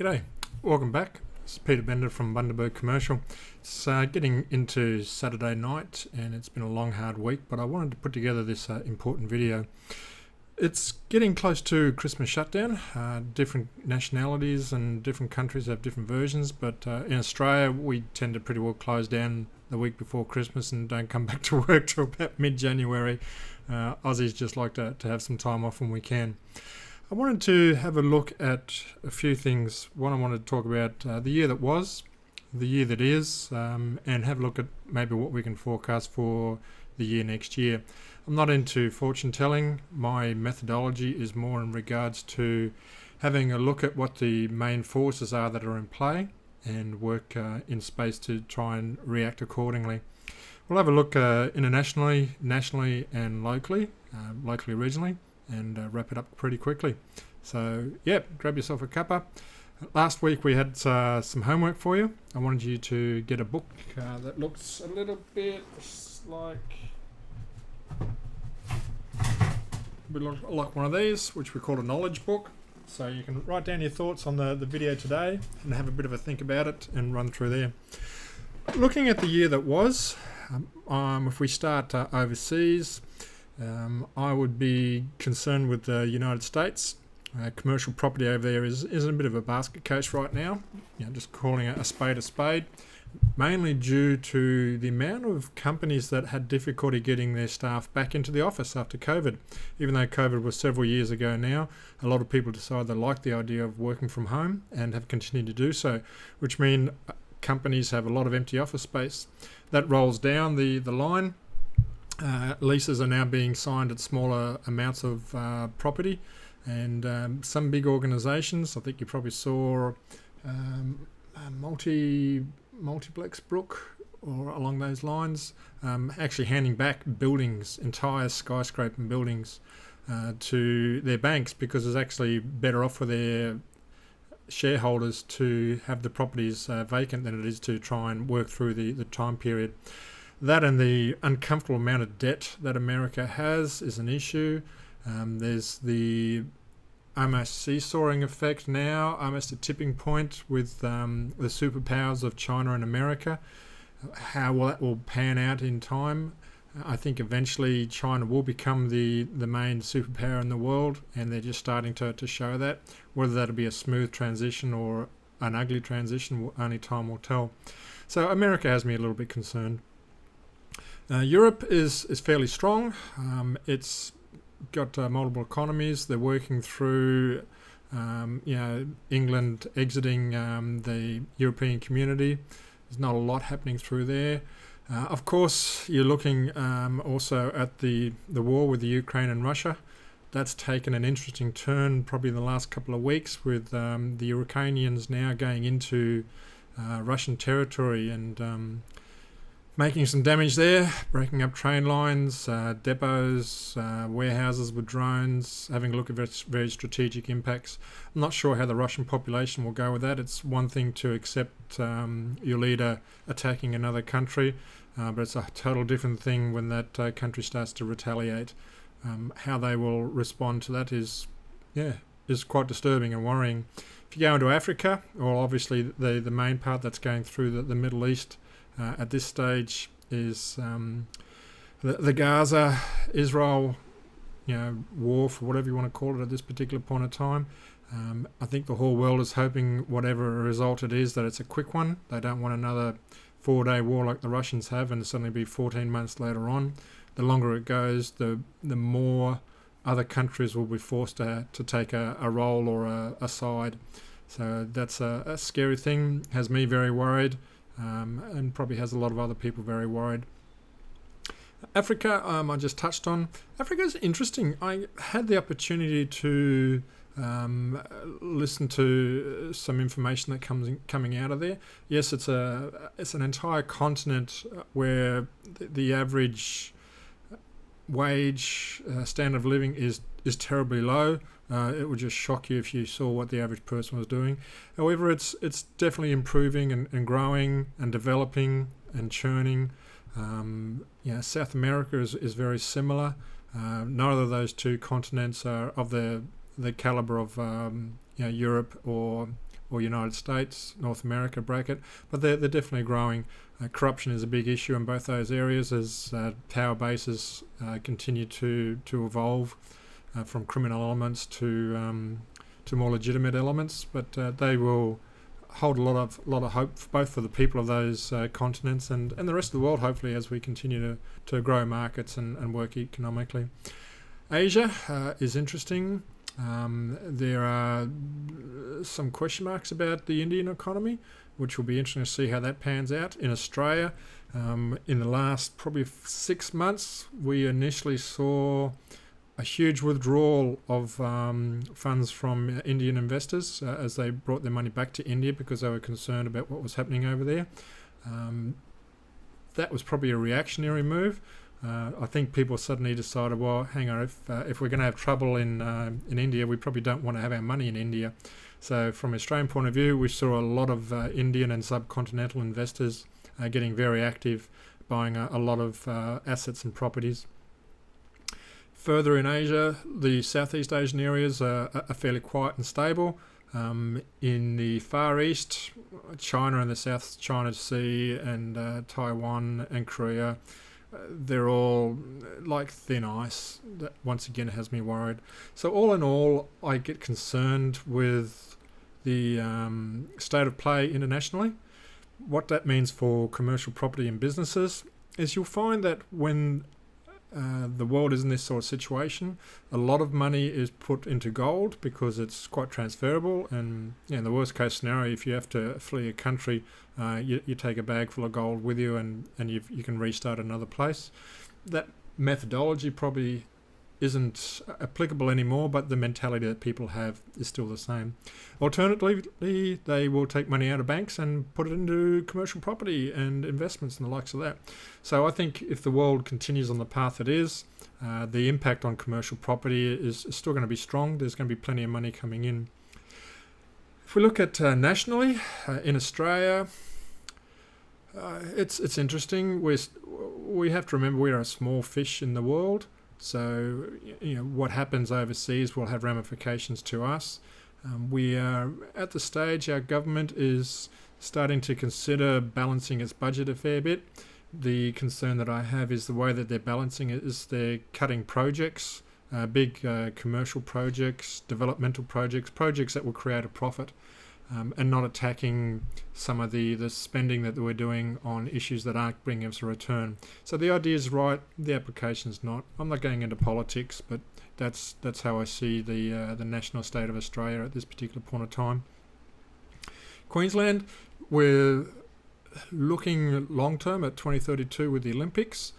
G'day, welcome back. This is Peter Bender from Bundaberg Commercial. It's getting into Saturday night and it's been a long hard week, but I wanted to put together this important video. It's getting close to Christmas shutdown. Different nationalities and different countries have different versions, but in Australia we tend to pretty well close down the week before Christmas and don't come back to work till about mid-January. Aussies just like to have some time off when we can. I wanted to have a look at a few things. One, I wanted to talk about the year that was, the year that is, and have a look at maybe what we can forecast for the year next year. I'm not into fortune telling. My methodology is more in regards to having a look at what the main forces are that are in play and work in space to try and react accordingly. We'll have a look internationally, nationally and locally, regionally, and wrap it up pretty quickly. So yeah, grab yourself a cuppa. Last week we had some homework for you. I wanted you to get a book that looks a little bit like one of these, which we call a knowledge book. So you can write down your thoughts on the video today and have a bit of a think about it and run through there. Looking at the year that was, if we start overseas, I would be concerned with the United States. Commercial property over there is in a bit of a basket case right now. Just calling a spade, mainly due to the amount of companies that had difficulty getting their staff back into the office after COVID. Even though COVID was several years ago now, a lot of people decided they liked the idea of working from home and have continued to do so, which means companies have a lot of empty office space. That rolls down the line. Leases are now being signed at smaller amounts of property, and some big organisations, I think you probably saw Multiplex Brook or along those lines, actually handing back buildings, entire skyscraper buildings, to their banks because it's actually better off for their shareholders to have the properties vacant than it is to try and work through the time period. That and the uncomfortable amount of debt that America has is an issue. There's the almost seesawing effect now, almost a tipping point with the superpowers of China and America. How that will pan out in time. I think eventually China will become the main superpower in the world, and they're just starting to show that. Whether that'll be a smooth transition or an ugly transition, only time will tell. So America has me a little bit concerned. Europe is fairly strong. It's got multiple economies. They're working through, England exiting the European community. There's not a lot happening through there. Of course, you're looking also at the war with the Ukraine and Russia. That's taken an interesting turn probably in the last couple of weeks with the Ukrainians now going into Russian territory and making some damage there, breaking up train lines, depots, warehouses with drones, having a look at very strategic impacts. I'm not sure how the Russian population will go with that. It's one thing to accept your leader attacking another country, but it's a total different thing when that country starts to retaliate. How they will respond to that is quite disturbing and worrying. If you go into Africa, or obviously the main part that's going through the Middle East, at this stage is the Gaza, Israel, war, for whatever you want to call it at this particular point of time. I think the whole world is hoping whatever result it is, that it's a quick one. They don't want another 4-day war like the Russians have and suddenly be 14 months later on. The longer it goes, the more other countries will be forced to take a role or a side. So that's a scary thing, has me very worried. And probably has a lot of other people very worried. Africa, I just touched on. Africa's interesting. I had the opportunity to listen to some information that coming out of there. Yes, it's an entire continent where the average wage standard of living is terribly low. It would just shock you if you saw what the average person was doing. However, it's definitely improving and growing and developing and churning. South America is very similar. Neither of those two continents are of the caliber of Europe or or United States, North America bracket, but they're definitely growing. Corruption is a big issue in both those areas as power bases continue to evolve from criminal elements to more legitimate elements, but they will hold a lot of hope both for the people of those continents and the rest of the world, hopefully, as we continue to grow markets and work economically. Asia is interesting. There are some question marks about the Indian economy, which will be interesting to see how that pans out. In Australia, in the last probably 6 months, we initially saw a huge withdrawal of funds from Indian investors as they brought their money back to India because they were concerned about what was happening over there. That was probably a reactionary move. I think people suddenly decided, well, hang on, if we're going to have trouble in India, we probably don't want to have our money in India. So from an Australian point of view, we saw a lot of Indian and subcontinental investors getting very active, buying a lot of assets and properties. Further in Asia, the Southeast Asian areas are fairly quiet and stable. In the Far East, China and the South China Sea and Taiwan and Korea, they're all like thin ice. That once again has me worried. So all in all, I get concerned with the state of play internationally. What that means for commercial property and businesses is you'll find that when the world is in this sort of situation, a lot of money is put into gold because it's quite transferable, and in the worst case scenario, if you have to flee a country, you take a bag full of gold with you and you can restart another place. That methodology probably isn't applicable anymore, but the mentality that people have is still the same. Alternatively, they will take money out of banks and put it into commercial property and investments and the likes of that. So I think if the world continues on the path it is, the impact on commercial property is still going to be strong. There's going to be plenty of money coming in. If we look at nationally, in Australia, it's interesting. We have to remember we're a small fish in the world. So, what happens overseas will have ramifications to us. We are at the stage our government is starting to consider balancing its budget a fair bit. The concern that I have is the way that they're balancing it is they're cutting projects, big commercial projects, developmental projects that will create a profit. And not attacking some of the spending that we're doing on issues that aren't bringing us a return. So the idea is right, the application's not. I'm not going into politics, but that's how I see the national state of Australia at this particular point of time. Queensland, we're looking long term at 2032 with the Olympics.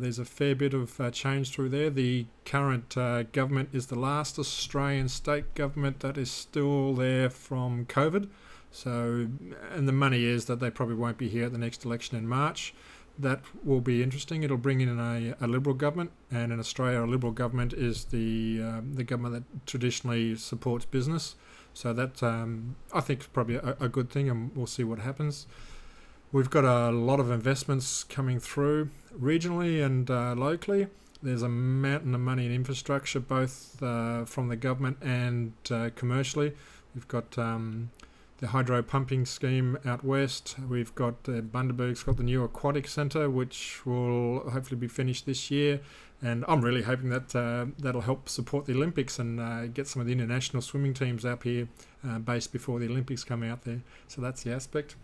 There's a fair bit of change through there. The current government is the last Australian state government that is still there from COVID. So, and the money is that they probably won't be here at the next election in March. That will be interesting. It'll bring in a Liberal government, and in Australia, a Liberal government is the government that traditionally supports business. So that I think is probably a good thing, and we'll see what happens. We've got a lot of investments coming through regionally and locally. There's a mountain of money in infrastructure, both from the government and commercially. We've got the hydro pumping scheme out west. We've got Bundaberg's got the new aquatic centre, which will hopefully be finished this year. And I'm really hoping that that'll help support the Olympics and get some of the international swimming teams up here based before the Olympics come out there. So that's the aspect.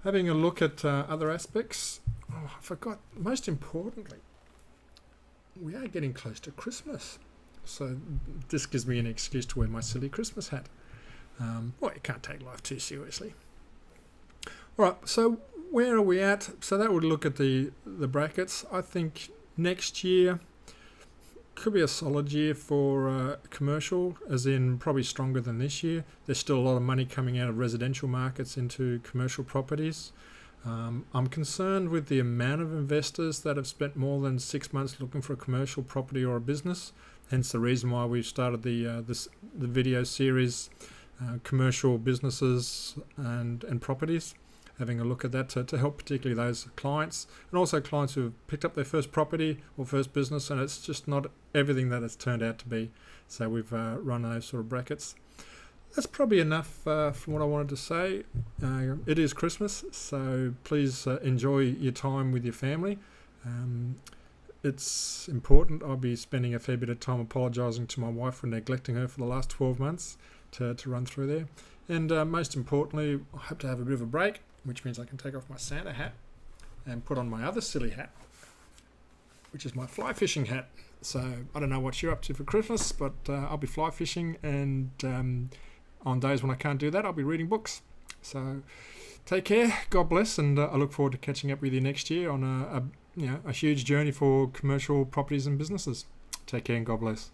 Having a look at other aspects, I forgot, most importantly, we are getting close to Christmas. So this gives me an excuse to wear my silly Christmas hat. Well, you can't take life too seriously. All right, so where are we at? So that would look at the brackets. I think next year could be a solid year for commercial, as in probably stronger than this year. There's still a lot of money coming out of residential markets into commercial properties. I'm concerned with the amount of investors that have spent more than 6 months looking for a commercial property or a business. Hence the reason why we've started the video series, commercial businesses and properties. Having a look at that to help particularly those clients, and also clients who have picked up their first property or first business and it's just not everything that it's turned out to be. So we've run those sort of brackets. that's probably enough from what I wanted to say. It is Christmas, so please enjoy your time with your family. It's important. I'll be spending a fair bit of time apologising to my wife for neglecting her for the last 12 months to run through there. And most importantly, I hope to have a bit of a break, which means I can take off my Santa hat and put on my other silly hat, which is my fly fishing hat. So I don't know what you're up to for Christmas, but I'll be fly fishing, and on days when I can't do that, I'll be reading books. So take care, God bless, and I look forward to catching up with you next year on a huge journey for commercial properties and businesses. Take care and God bless.